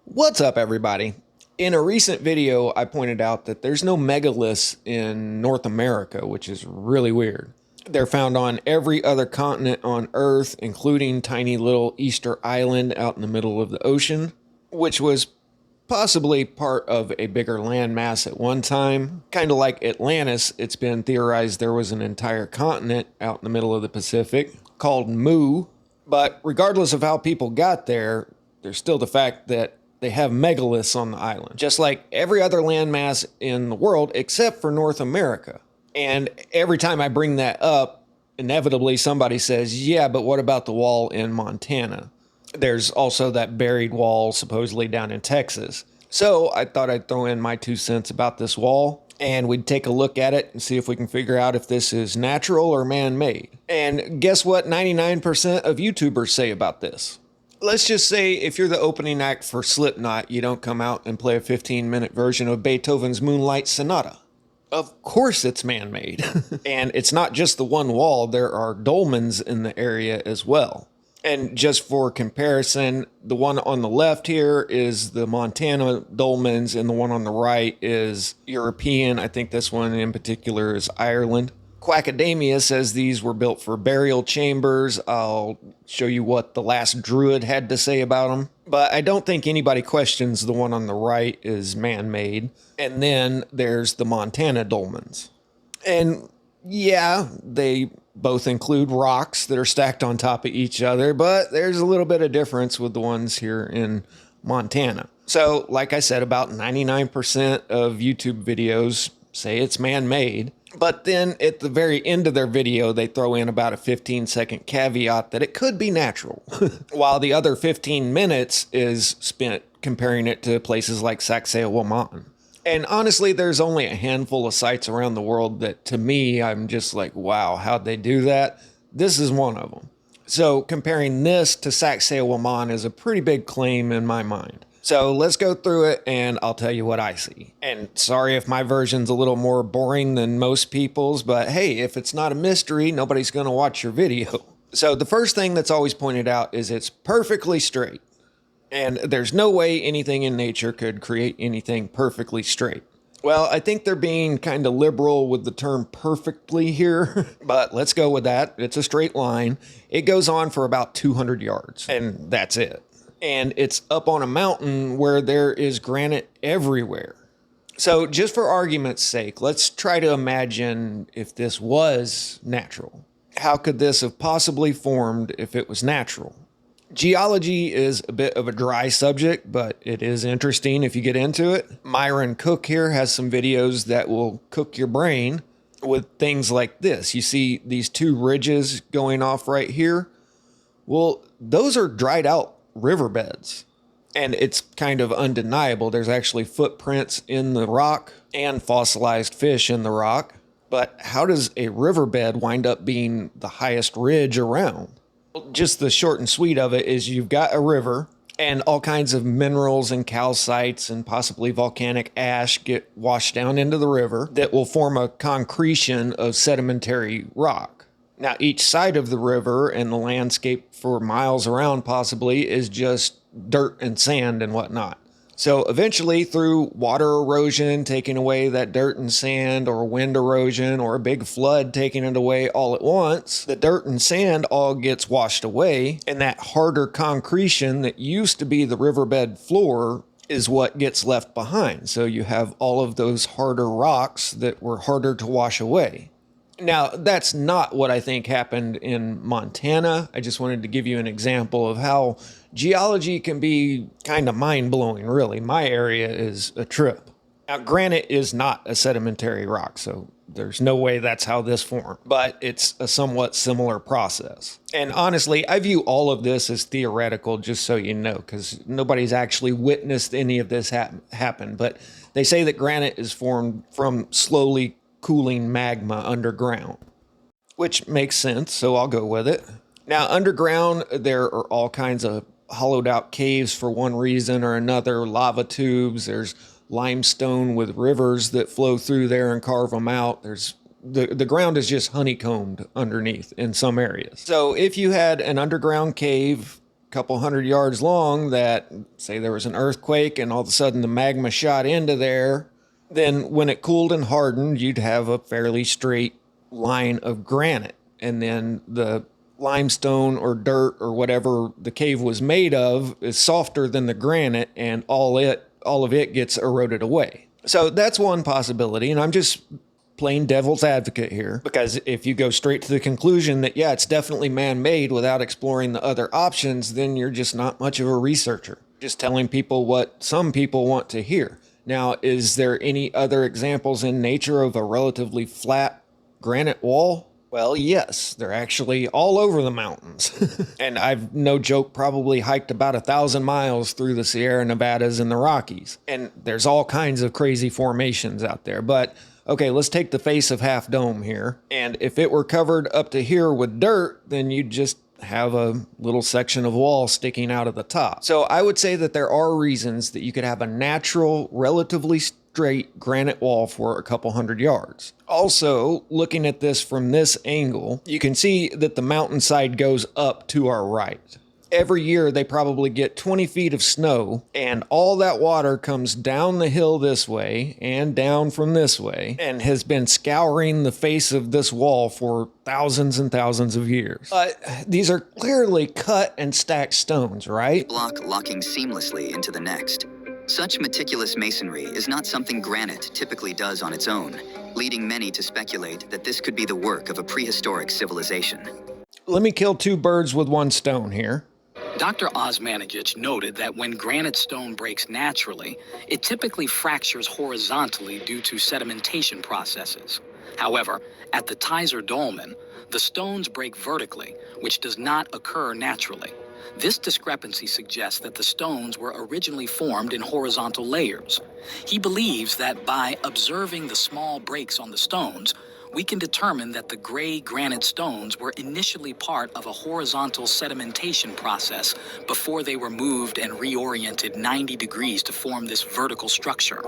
What's up, everybody? In a recent video, I pointed out that there's no megaliths in North America, which is really weird. They're found on every other continent on Earth, including tiny little Easter Island out in the middle of the ocean, which was possibly part of a bigger landmass at one time. Kind of like Atlantis, it's been theorized there was an entire continent out in the middle of the Pacific called Mu. But regardless of how people got there, there's still the fact that they have megaliths on the island, just like every other landmass in the world except for North America. And every time I bring that up, inevitably somebody says, yeah, but what about the wall in Montana? There's also that buried wall supposedly down in Texas. So I thought I'd throw in my 2 cents about this wall, and we'd take a look at it and see if we can figure out if this is natural or man-made. And guess what 99% of YouTubers say about this? Let's just say if you're the opening act for Slipknot, you don't come out and play a 15-minute version of Beethoven's Moonlight Sonata. Of course it's man-made. And it's not just the one wall, there are dolmens in the area as well. And just for comparison, the one on the left here is the Montana dolmens, and the one on the right is European. I think this one in particular is Ireland. Quackademia says these were built for burial chambers. I'll show you what the last druid had to say about them. But I don't think anybody questions the one on the right is man-made. And then there's the Montana dolmens. And yeah, they both include rocks that are stacked on top of each other, but there's a little bit of difference with the ones here in Montana. So, like I said, about 99% of YouTube videos say it's man-made. But then at the very end of their video, they throw in about a 15-second caveat that it could be natural, while the other 15 minutes is spent comparing it to places like Sacsayhuaman. And honestly, there's only a handful of sites around the world that, to me, I'm just like, wow, how'd they do that? This is one of them. So comparing this to Sacsayhuaman is a pretty big claim in my mind. So let's go through it and I'll tell you what I see. And sorry if my version's a little more boring than most people's, but hey, if it's not a mystery, nobody's going to watch your video. So the first thing that's always pointed out is it's perfectly straight. And there's no way anything in nature could create anything perfectly straight. Well, I think they're being kind of liberal with the term perfectly here, but let's go with that. It's a straight line. It goes on for about 200 yards, and that's it. And it's up on a mountain where there is granite everywhere. So just for argument's sake, let's try to imagine if this was natural. How could this have possibly formed if it was natural? Geology is a bit of a dry subject, but it is interesting if you get into it. Myron Cook here has some videos that will cook your brain with things like this. You see these two ridges going off right here? Well, those are dried out riverbeds. And it's kind of undeniable. There's actually footprints in the rock and fossilized fish in the rock. But how does a riverbed wind up being the highest ridge around? Just the short and sweet of it is you've got a river and all kinds of minerals and calcites and possibly volcanic ash get washed down into the river that will form a concretion of sedimentary rock. Now, each side of the river and the landscape for miles around possibly is just dirt and sand and whatnot. So eventually, through water erosion taking away that dirt and sand, or wind erosion, or a big flood taking it away all at once, the dirt and sand all gets washed away, and that harder concretion that used to be the riverbed floor is what gets left behind. So you have all of those harder rocks that were harder to wash away. Now, that's not what I think happened in Montana. I just wanted to give you an example of how geology can be kind of mind-blowing, really. My area is a trip. Now, granite is not a sedimentary rock, so there's no way that's how this formed, but it's a somewhat similar process. And honestly, I view all of this as theoretical, just so you know, because nobody's actually witnessed any of this happen. But they say that granite is formed from slowly cooling magma underground, which makes sense, so I'll go with it. Now, underground, there are all kinds of hollowed out caves for one reason or another, lava tubes, there's limestone with rivers that flow through there and carve them out. There's the ground is just honeycombed underneath in some areas. So if you had an underground cave couple hundred yards long that, say there was an earthquake and all of a sudden the magma shot into there, then when it cooled and hardened, you'd have a fairly straight line of granite. And then the limestone or dirt or whatever the cave was made of is softer than the granite, and all of it gets eroded away. So that's one possibility, and I'm just plain devil's advocate here, because if you go straight to the conclusion that, yeah, it's definitely man-made without exploring the other options, then you're just not much of a researcher, just telling people what some people want to hear. Now, is there any other examples in nature of a relatively flat granite wall? Well, yes, they're actually all over the mountains. And I've, no joke, probably hiked about 1,000 miles through the Sierra Nevadas and the Rockies. And there's all kinds of crazy formations out there. But, okay, let's take the face of Half Dome here. And if it were covered up to here with dirt, then you'd just have a little section of wall sticking out of the top. So I would say that there are reasons that you could have a natural, relatively straight granite wall for a couple hundred yards. Also, looking at this from this angle, you can see that the mountainside goes up to our right. Every year they probably get 20 feet of snow, and all that water comes down the hill this way and down from this way and has been scouring the face of this wall for thousands and thousands of years. But these are clearly cut and stacked stones, right? Block locking seamlessly into the next. Such meticulous masonry is not something granite typically does on its own, leading many to speculate that this could be the work of a prehistoric civilization. Let me kill two birds with one stone here. Dr. Osmanagich noted that when granite stone breaks naturally, it typically fractures horizontally due to sedimentation processes. However, at the Tizer Dolmen, the stones break vertically, which does not occur naturally. This discrepancy suggests that the stones were originally formed in horizontal layers. He believes that by observing the small breaks on the stones, we can determine that the gray granite stones were initially part of a horizontal sedimentation process before they were moved and reoriented 90 degrees to form this vertical structure.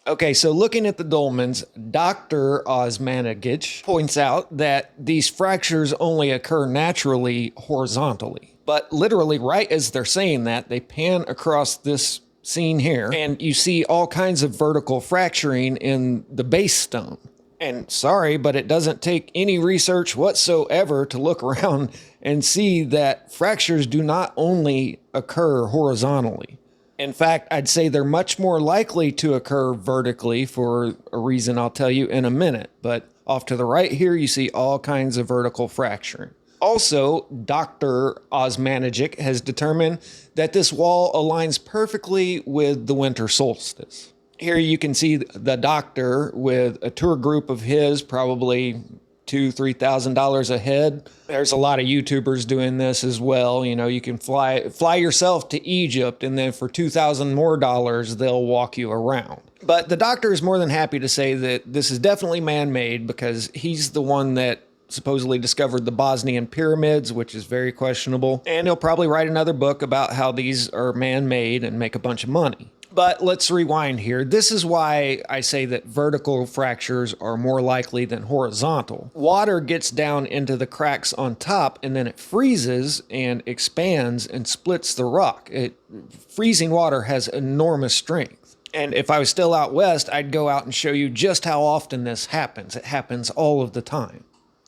Okay, so looking at the dolmens, Dr. Osmanagich points out that these fractures only occur naturally horizontally. But literally, right as they're saying that, they pan across this scene here, and you see all kinds of vertical fracturing in the base stone. And sorry, but it doesn't take any research whatsoever to look around and see that fractures do not only occur horizontally. In fact, I'd say they're much more likely to occur vertically for a reason I'll tell you in a minute. But off to the right here, you see all kinds of vertical fracturing. Also, Dr. Osmanagich has determined that this wall aligns perfectly with the winter solstice. Here you can see the doctor with a tour group of his, probably $2,000-$3,000 a head. There's a lot of YouTubers doing this as well. You know, you can fly yourself to Egypt, and then for $2,000 more, they'll walk you around. But the doctor is more than happy to say that this is definitely man-made, because he's the one that supposedly discovered the Bosnian pyramids, which is very questionable. And he'll probably write another book about how these are man-made and make a bunch of money. But let's rewind here. This is why I say that vertical fractures are more likely than horizontal. Water gets down into the cracks on top, and then it freezes and expands and splits the rock. Freezing water has enormous strength. And if I was still out west, I'd go out and show you just how often this happens. It happens all of the time.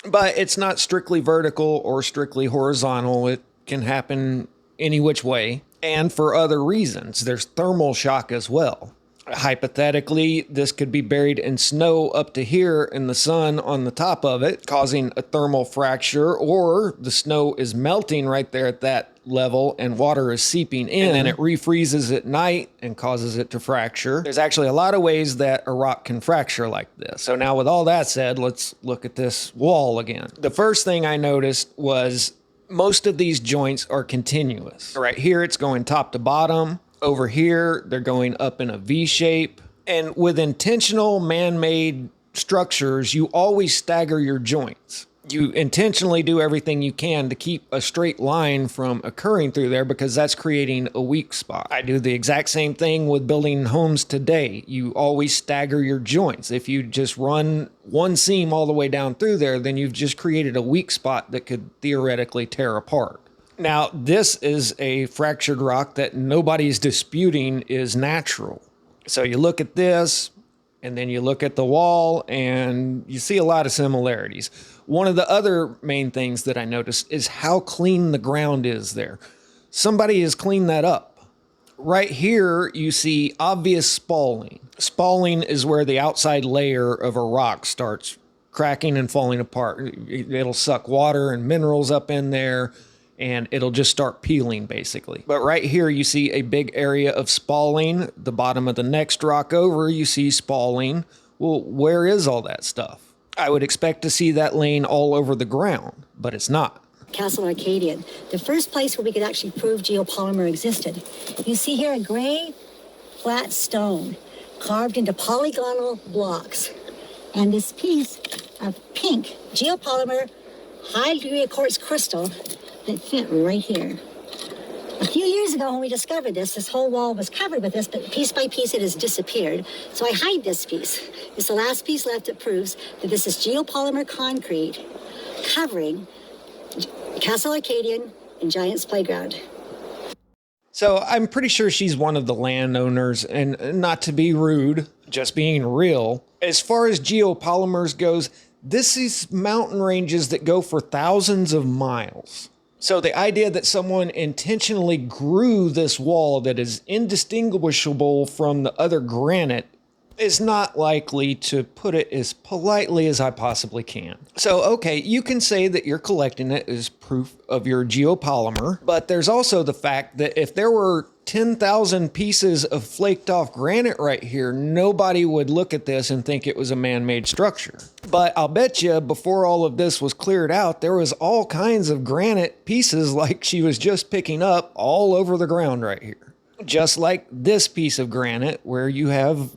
But it's not strictly vertical or strictly horizontal. It can happen any which way. And for other reasons, there's thermal shock as well. Hypothetically, this could be buried in snow up to here and the sun on the top of it, causing a thermal fracture, or the snow is melting right there at that level and water is seeping in, and then it refreezes at night and causes it to fracture. There's actually a lot of ways that a rock can fracture like this. So now with all that said, let's look at this wall again. The first thing I noticed was most of these joints are continuous. Right here, it's going top to bottom. Over here, they're going up in a V shape. And with intentional man-made structures, you always stagger your joints. You intentionally do everything you can to keep a straight line from occurring through there, because that's creating a weak spot. I do the exact same thing with building homes today. You always stagger your joints. If you just run one seam all the way down through there, then you've just created a weak spot that could theoretically tear apart. Now, this is a fractured rock that nobody's disputing is natural. So you look at this, and then you look at the wall, and you see a lot of similarities. One of the other main things that I noticed is how clean the ground is there. Somebody has cleaned that up. Right here, you see obvious spalling. Spalling is where the outside layer of a rock starts cracking and falling apart. It'll suck water and minerals up in there, and it'll just start peeling, basically. But right here, you see a big area of spalling. The bottom of the next rock over, you see spalling. Well, where is all that stuff? I would expect to see that laying all over the ground, but it's not. Castle Arcadian, the first place where we could actually prove geopolymer existed. You see here a gray, flat stone carved into polygonal blocks. And this piece of pink geopolymer, high degree of quartz crystal that fit right here. A few years ago when we discovered this whole wall was covered with this, but piece by piece it has disappeared. So I hide this piece. It's the last piece left that proves that this is geopolymer concrete covering Castle Arcadian and Giant's Playground. So I'm pretty sure she's one of the landowners, and not to be rude, just being real. As far as geopolymers goes, this is mountain ranges that go for thousands of miles. So the idea that someone intentionally grew this wall that is indistinguishable from the other granite is not likely, to put it as politely as I possibly can. So, okay, you can say that you're collecting it as proof of your geopolymer, but there's also the fact that if there were 10,000 pieces of flaked off granite right here, nobody would look at this and think it was a man-made structure. But I'll bet you before all of this was cleared out, there was all kinds of granite pieces like she was just picking up all over the ground right here. Just like this piece of granite where you have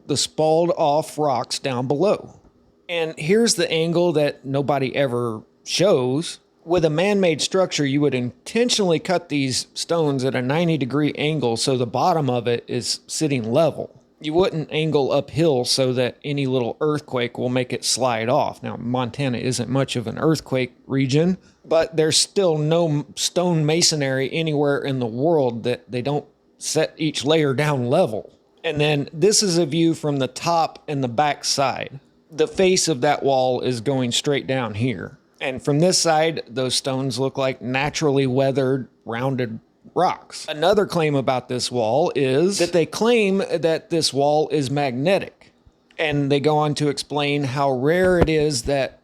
the spalled off rocks down below. And here's the angle that nobody ever shows. With a man-made structure, you would intentionally cut these stones at a 90-degree angle so the bottom of it is sitting level. You wouldn't angle uphill so that any little earthquake will make it slide off. Now, Montana isn't much of an earthquake region, but there's still no stone masonry anywhere in the world that they don't set each layer down level. And then this is a view from the top and the back side. The face of that wall is going straight down here. And from this side, those stones look like naturally weathered, rounded rocks. Another claim about this wall is that they claim that this wall is magnetic. And they go on to explain how rare it is that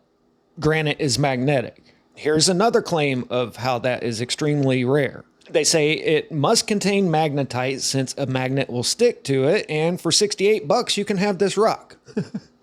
granite is magnetic. Here's another claim of how that is extremely rare. They say it must contain magnetite since a magnet will stick to it, and for $68 you can have this rock.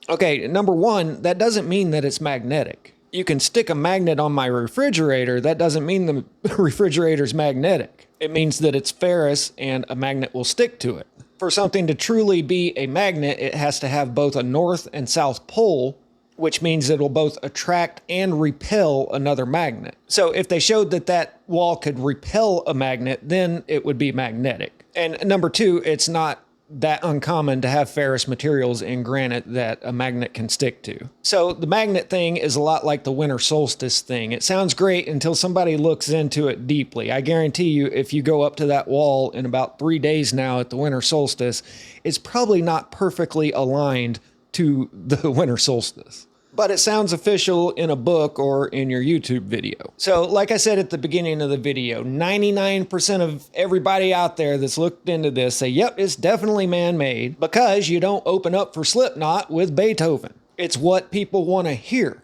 Okay, number one, that doesn't mean that it's magnetic. You can stick a magnet on my refrigerator, that doesn't mean the refrigerator's magnetic. It means that it's ferrous and a magnet will stick to it. For something to truly be a magnet, it has to have both a north and south pole, which means it'll both attract and repel another magnet. So if they showed that that wall could repel a magnet, then it would be magnetic. And number two, it's not that uncommon to have ferrous materials in granite that a magnet can stick to. So the magnet thing is a lot like the winter solstice thing. It sounds great until somebody looks into it deeply. I guarantee you, if you go up to that wall in about 3 days now at the winter solstice, it's probably not perfectly aligned to the winter solstice. But it sounds official in a book or in your YouTube video. So like I said at the beginning of the video, 99% of everybody out there that's looked into this say, yep, it's definitely man-made, because you don't open up for Slipknot with Beethoven. It's what people want to hear.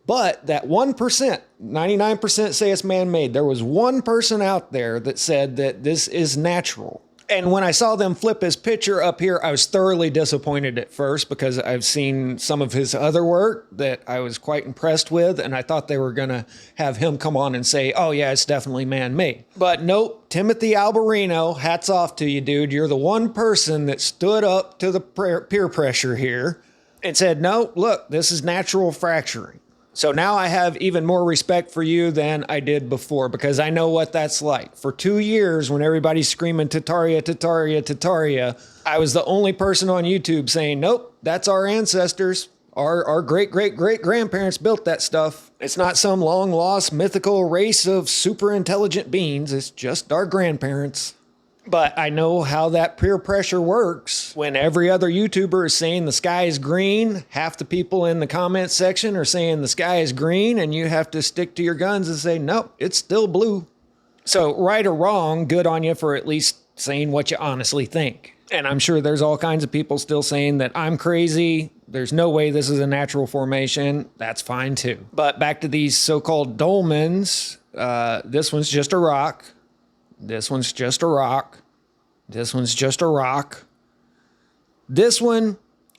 But that 1%, 99% say it's man-made. There was one person out there that said that this is natural. And when I saw them flip his picture up here, I was thoroughly disappointed at first, because I've seen some of his other work that I was quite impressed with, and I thought they were going to have him come on and say, oh yeah, it's definitely man-made. But nope, Timothy Alberino, hats off to you, dude. You're the one person that stood up to the peer pressure here and said, no, look, this is natural fracturing. So now I have even more respect for you than I did before, because I know what that's like. For 2 years, when everybody's screaming Tataria, Tataria, Tataria, I was the only person on YouTube saying, nope, that's our ancestors. Our great-great-great-grandparents built that stuff. It's not some long-lost mythical race of super intelligent beings. It's just our grandparents. But I know how that peer pressure works. When every other YouTuber is saying the sky is green, half the people in the comment section are saying the sky is green, and you have to stick to your guns and say, nope, it's still blue. So right or wrong, good on you for at least saying what you honestly think. And I'm sure there's all kinds of people still saying that I'm crazy. There's no way this is a natural formation. That's fine too. But back to these so-called dolmens. This one's just a rock. This one's just a rock. This one's just a rock. This one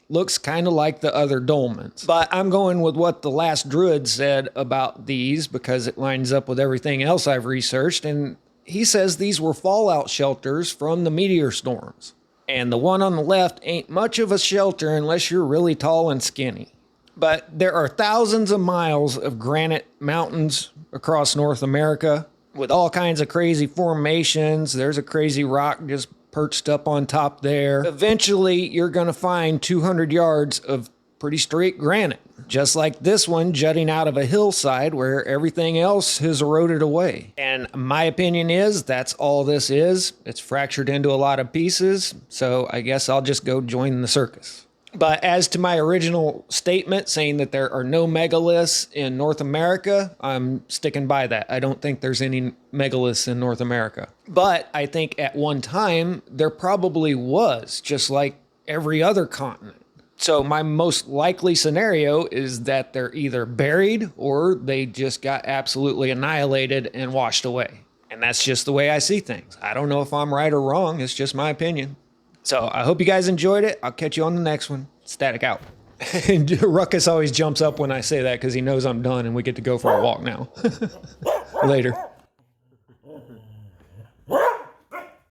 looks kind of like the other dolmens. But I'm going with what the last druid said about these because it lines up with everything else I've researched. And he says these were fallout shelters from the meteor storms. And the one on the left ain't much of a shelter unless you're really tall and skinny. But there are thousands of miles of granite mountains across North America with all kinds of crazy formations. There's a crazy rock just perched up on top there. Eventually, you're going to find 200 yards of pretty straight granite, just like this one jutting out of a hillside where everything else has eroded away. And my opinion is that's all this is. It's fractured into a lot of pieces, so I guess I'll just go join the circus. But as to my original statement saying that there are no megaliths in North America, I'm sticking by that. I don't think there's any megaliths in North America. But I think at one time there probably was, just like every other continent. So my most likely scenario is that they're either buried or they just got absolutely annihilated and washed away. And that's just the way I see things. I don't know if I'm right or wrong. It's just my opinion. So I hope you guys enjoyed it. I'll catch you on the next one. Static out. And Ruckus always jumps up when I say that because he knows I'm done and we get to go for a walk now. Later.